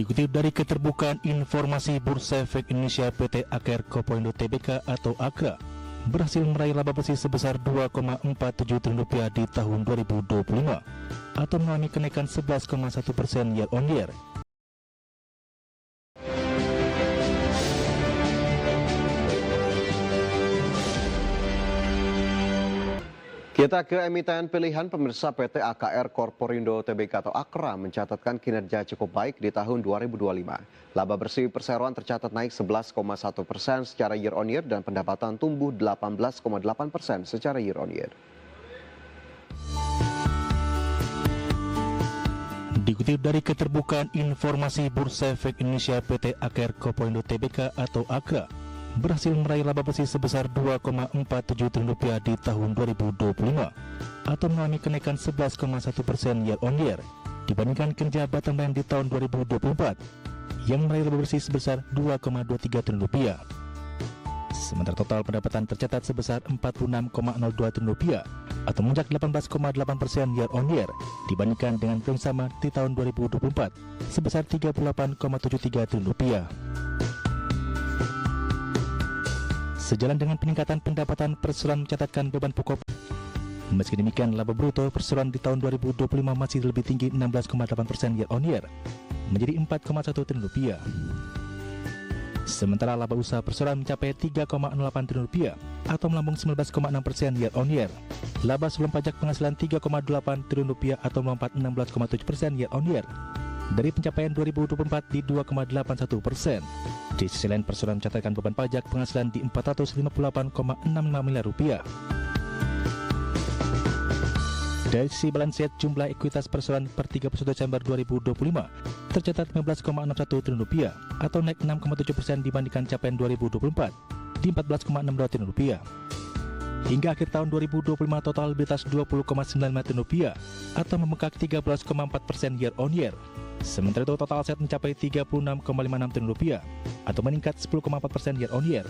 Dikutip dari keterbukaan informasi Bursa Efek Indonesia, PT Aker Korporindo Tbk atau AKRA berhasil meraih laba bersih sebesar Rp2,47 triliun di tahun 2025 atau mengalami kenaikan 11,1% year on year. Kita ke emiten pilihan. Pemirsa, PT AKR Korporindo Tbk atau AKRA mencatatkan kinerja cukup baik di tahun 2025. Laba bersih perseroan tercatat naik 11,1% secara year on year dan pendapatan tumbuh 18,8% secara year on year. Dikutip dari keterbukaan informasi Bursa Efek Indonesia, PT Aker Korporindo Tbk atau AKRA berhasil meraih laba bersih sebesar Rp2,47 triliun di tahun 2025 atau mengalami kenaikan 11,1% year on year dibandingkan kinerja bottom line di tahun 2024 yang meraih laba bersih sebesar Rp2,23 triliun. Sementara total pendapatan tercatat sebesar Rp46,02 triliun atau melonjak 18,8% year on year dibandingkan dengan periode sama di tahun 2024 sebesar Rp38,73 triliun. Sejalan dengan peningkatan pendapatan, perseroan mencatatkan beban pokok. Meski demikian, laba bruto perseroan di tahun 2025 masih lebih tinggi 16,8% year on year, menjadi Rp4,1 triliun. Sementara laba usaha perseroan mencapai Rp3,08 triliun atau melambung 19,6% year on year. Laba sebelum pajak penghasilan Rp3,8 triliun atau melompat 16,7% year on year dari pencapaian 2024 di 2,81%. Di sisi lain, perseroan mencatatkan beban pajak penghasilan di Rp458,65 miliar. Dari sisi balance sheet, jumlah ekuitas perseroan per 31 Desember 2025 tercatat Rp15,61 triliun atau naik 6,7% dibandingkan capaian 2024 di Rp14,62 triliun. Hingga akhir tahun 2025 total likuiditas Rp20,95 triliun atau membengkak 13,4% year on year. Sementara itu total aset mencapai Rp36,56 triliun atau meningkat 10,4% year on year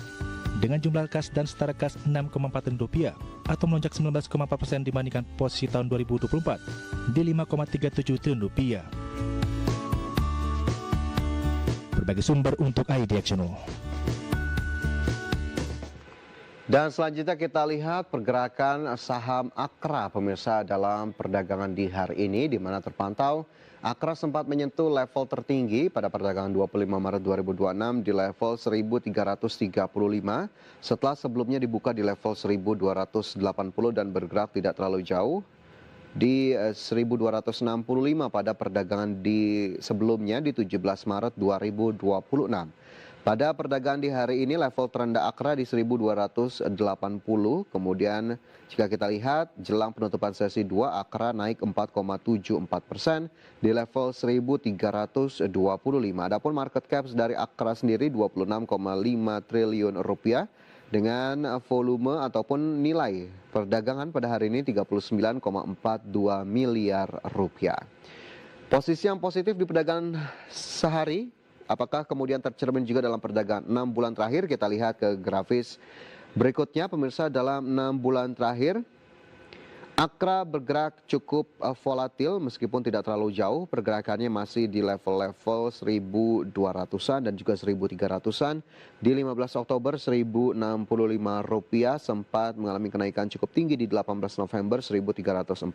dengan jumlah kas dan setara kas Rp6,4 triliun atau melonjak 19,4% dibandingkan posisi tahun 2024 di Rp5,37 triliun. Berbagai sumber untuk iDirectional. Dan selanjutnya kita lihat pergerakan saham AKRA, pemirsa, dalam perdagangan di hari ini, di mana terpantau AKRA sempat menyentuh level tertinggi pada perdagangan 25 Maret 2026 di level 1335 setelah sebelumnya dibuka di level 1280 dan bergerak tidak terlalu jauh di 1265 pada perdagangan di sebelumnya di 17 Maret 2026. Pada perdagangan di hari ini level terendah AKRA di 1280, kemudian jika kita lihat jelang penutupan sesi 2 AKRA naik 4,74% di level 1325. Adapun market caps dari AKRA sendiri Rp26,5 triliun dengan volume ataupun nilai perdagangan pada hari ini Rp39,42 miliar. Posisi yang positif di perdagangan sehari, apakah kemudian tercermin juga dalam perdagangan 6 bulan terakhir? Kita lihat ke grafis berikutnya, pemirsa. Dalam 6 bulan terakhir AKRA bergerak cukup volatil meskipun tidak terlalu jauh. Pergerakannya masih di level-level 1.200-an dan juga 1.300-an. Di 15 Oktober Rp1.065 sempat mengalami kenaikan cukup tinggi di 18 November Rp1.345.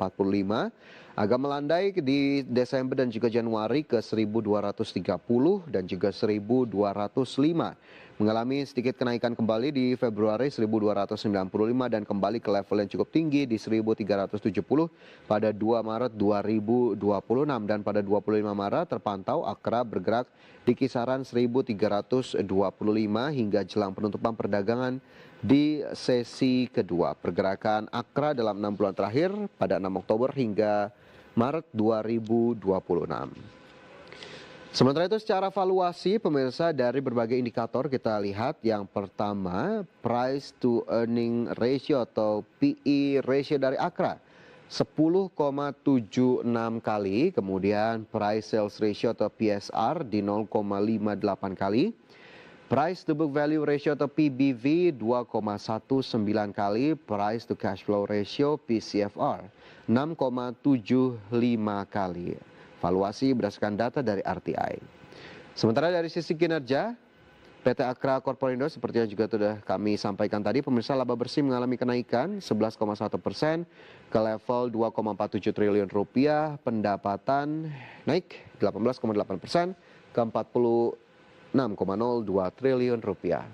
Agak melandai di Desember dan juga Januari ke 1.230 dan juga 1.205. Mengalami sedikit kenaikan kembali di Februari 1.295 dan kembali ke level yang cukup tinggi di 1.370 pada 2 Maret 2026. Dan pada 25 Maret terpantau AKRA bergerak di kisaran 1.325 hingga jelang penutupan perdagangan di sesi kedua. Pergerakan AKRA dalam 6 bulan terakhir pada 6 Oktober hingga Maret 2026. Sementara itu secara valuasi, pemirsa, dari berbagai indikator kita lihat yang pertama price to earning ratio atau PE ratio dari AKRA 10,76 kali, kemudian price sales ratio atau PSR di 0,58 kali, price to book value ratio atau PBV 2,19 kali, price to cash flow ratio PCFR 6,75 kali. Valuasi berdasarkan data dari RTI. Sementara dari sisi kinerja, PT Akra Korporindo seperti yang juga sudah kami sampaikan tadi, pemirsa, laba bersih mengalami kenaikan 11,1% ke level 2,47 triliun rupiah, pendapatan naik 18,8% ke 46,02 triliun rupiah.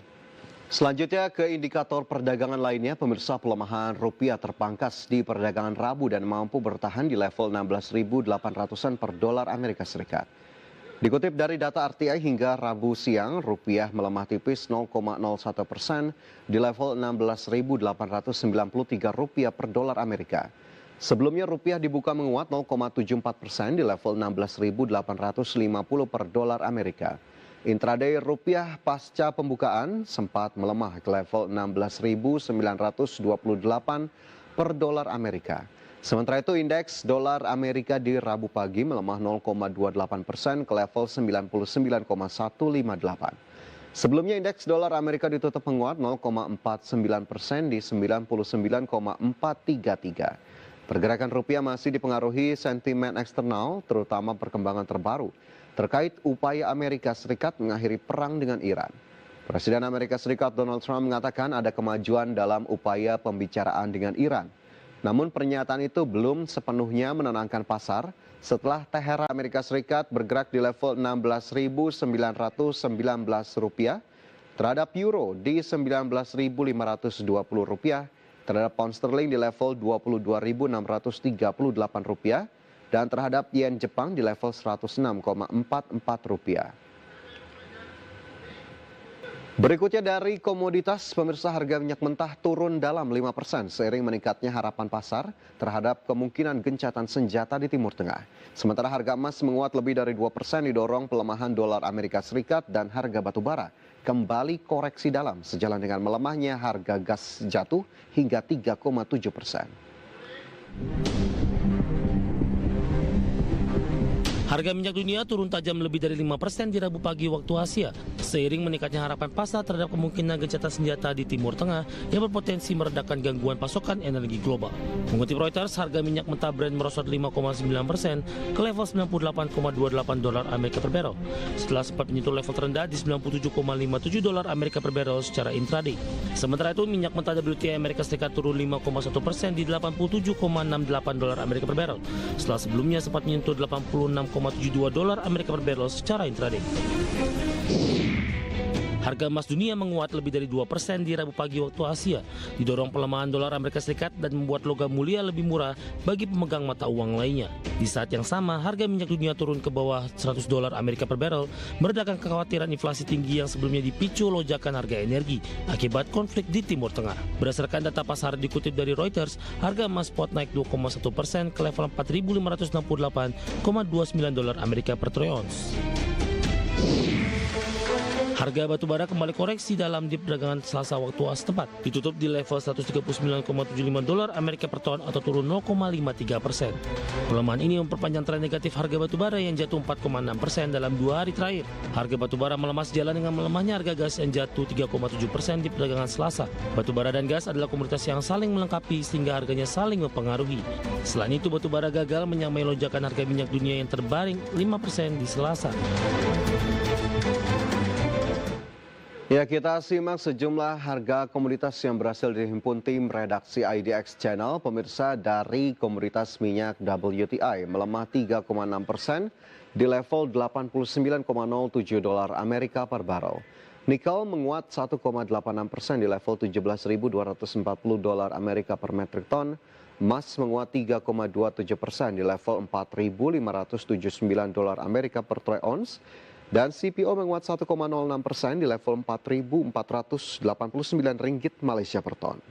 Selanjutnya ke indikator perdagangan lainnya, pemirsa, pelemahan rupiah terpangkas di perdagangan Rabu dan mampu bertahan di level 16.800-an per dolar Amerika Serikat. Dikutip dari data RTI hingga Rabu siang, rupiah melemah tipis 0,01% di level 16.893 rupiah per dolar Amerika. Sebelumnya rupiah dibuka menguat 0,74% di level 16.850 per dolar Amerika. Intraday rupiah pasca pembukaan sempat melemah ke level 16.928 per dolar Amerika. Sementara itu indeks dolar Amerika di Rabu pagi melemah 0,28% ke level 99,158. Sebelumnya indeks dolar Amerika ditutup menguat 0,49% di 99,433. Pergerakan rupiah masih dipengaruhi sentimen eksternal, terutama perkembangan terbaru terkait upaya Amerika Serikat mengakhiri perang dengan Iran. Presiden Amerika Serikat Donald Trump mengatakan ada kemajuan dalam upaya pembicaraan dengan Iran. Namun pernyataan itu belum sepenuhnya menenangkan pasar setelah Teheran Amerika Serikat bergerak di level 16.919 rupiah terhadap euro di 19.520 rupiah, terhadap pound sterling di level 22.638 rupiah dan terhadap yen Jepang di level 106,44 rupiah. Berikutnya dari komoditas, pemirsa, harga minyak mentah turun dalam 5% seiring meningkatnya harapan pasar terhadap kemungkinan gencatan senjata di Timur Tengah. Sementara harga emas menguat lebih dari 2% didorong pelemahan dolar Amerika Serikat dan harga batu bara kembali koreksi dalam sejalan dengan melemahnya harga gas jatuh hingga 3,7%. Harga minyak dunia turun tajam lebih dari 5% di Rabu pagi waktu Asia, seiring meningkatnya harapan pasar terhadap kemungkinan gencatan senjata di Timur Tengah yang berpotensi meredakan gangguan pasokan energi global. Mengutip Reuters, harga minyak mentah Brent merosot 5,9% ke level 98,28 dolar Amerika per barrel, setelah sempat menyentuh level terendah di 97,57 dolar Amerika per barrel secara intraday. Sementara itu, minyak mentah WTI Amerika Serikat turun 5,1% di 87,68 dolar Amerika per barrel, setelah sebelumnya sempat menyentuh 86,72 dolar Amerika per barrel secara intraday. Harga emas dunia menguat lebih dari 2% di Rabu pagi waktu Asia, didorong pelemahan dolar Amerika Serikat dan membuat logam mulia lebih murah bagi pemegang mata uang lainnya. Di saat yang sama, harga minyak dunia turun ke bawah 100 dolar Amerika per barrel, meredakan kekhawatiran inflasi tinggi yang sebelumnya dipicu lonjakan harga energi akibat konflik di Timur Tengah. Berdasarkan data pasar dikutip dari Reuters, harga emas spot naik 2,1% ke level 4.568,29 dolar Amerika per troy ounce. Harga batu bara kembali koreksi dalam di perdagangan Selasa waktu setempat, ditutup di level 139,75 dolar Amerika per ton atau turun 0,53%. Pelemahan ini memperpanjang tren negatif harga batu bara yang jatuh 4,6% dalam 2 hari terakhir. Harga batu bara melemah sejalan dengan melemahnya harga gas yang jatuh 3,7% di perdagangan Selasa. Batu bara dan gas adalah komoditas yang saling melengkapi sehingga harganya saling mempengaruhi. Selain itu, batu bara gagal menyamai lonjakan harga minyak dunia yang terbaring 5% di Selasa. Ya, kita simak sejumlah harga komoditas yang berhasil dihimpun tim redaksi IDX Channel. Pemirsa, dari komoditas minyak WTI melemah 3,6% di level 89,07 dolar Amerika per barrel. Nikel menguat 1,86% di level 17.240 dolar Amerika per metrik ton. Emas menguat 3,27% di level 4.579 dolar Amerika per troy ounce. Dan CPO menguat 1,06% di level 4.489 ringgit Malaysia per ton.